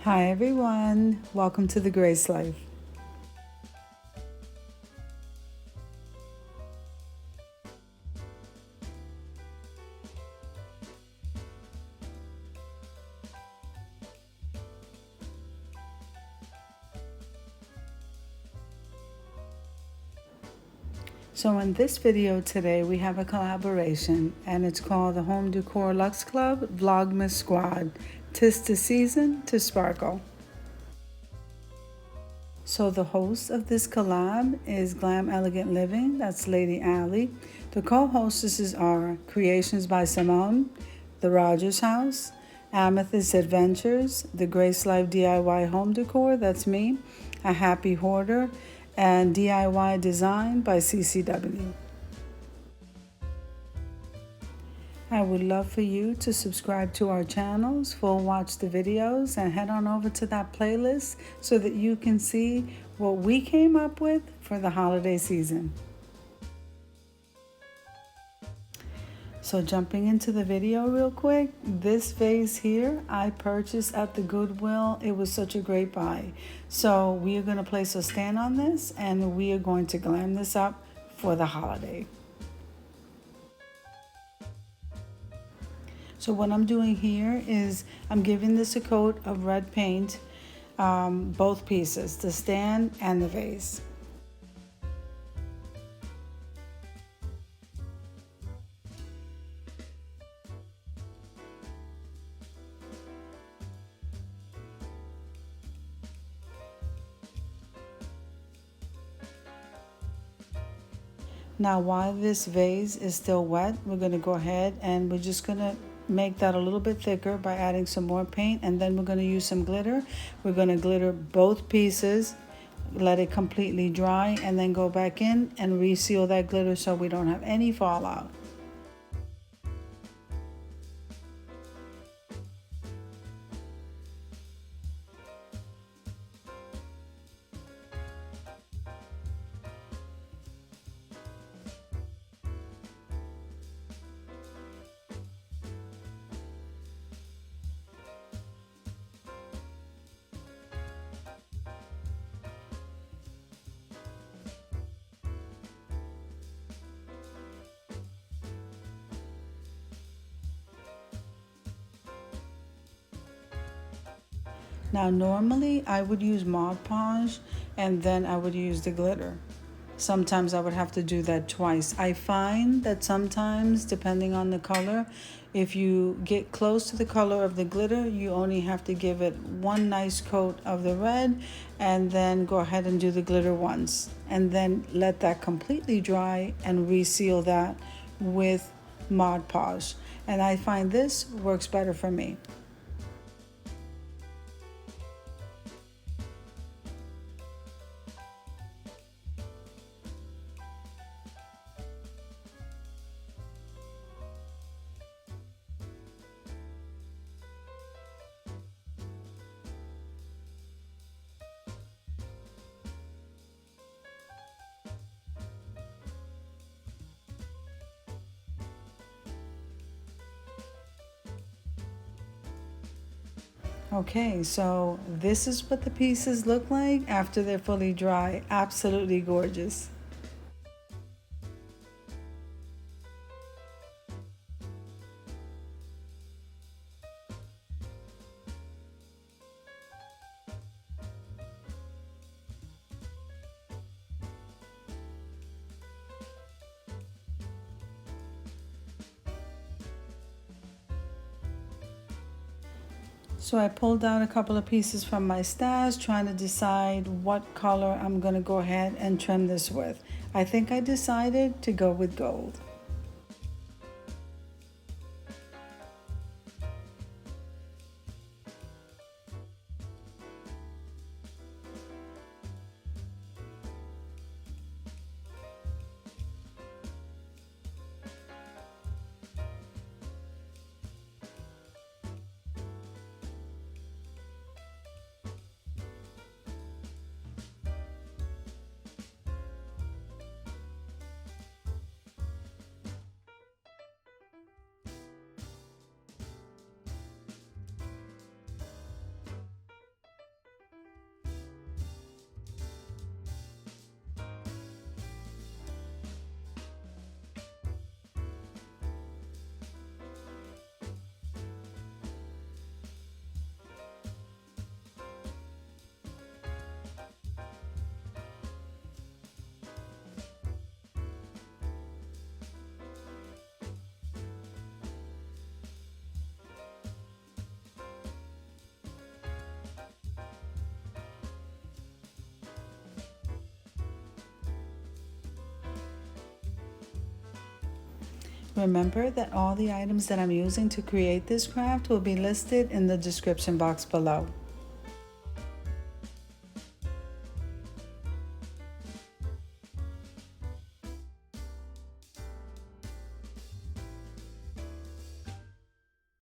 Hi everyone, welcome to the Grace Life. So in this video today we have a collaboration and it's called the Home Decor Luxe Club Vlogmas Squad. 'Tis the season to sparkle. So the host of this collab is Glam Elegant Living, that's Lady Allie. The co-hostesses are Creations by Simone, the Rodgers House, Amethyst Adventures, the Grace Life DIY Home Decor, that's me, a Happy Hoarder, and DIY Design by CCW. I would love for you to subscribe to our channels, full watch the videos, and head on over to that playlist so that you can see what we came up with for the holiday season. So jumping into the video real quick, this vase here I purchased at the Goodwill. It was such a great buy. So we are going to place a stand on this and we are going to glam this up for the holiday. So what I'm doing here is I'm giving this a coat of red paint, both pieces, the stand and the vase. Now while this vase is still wet, we're going to go ahead and we're just going to make that a little bit thicker by adding some more paint, and then we're going to use some glitter. We're going to glitter both pieces, let it completely dry, and then go back in and reseal that glitter so we don't have any fallout. Now normally I would use Mod Podge and then I would use the glitter. Sometimes I would have to do that twice. I find that sometimes, depending on the color, if you get close to the color of the glitter, you only have to give it one nice coat of the red and then go ahead and do the glitter once. And then let that completely dry and reseal that with Mod Podge. And I find this works better for me. Okay, so this is what the pieces look like after they're fully dry. Absolutely gorgeous. So I pulled out a couple of pieces from my stash, trying to decide what color I'm gonna go ahead and trim this with. I think I decided to go with gold. Remember that all the items that I'm using to create this craft will be listed in the description box below.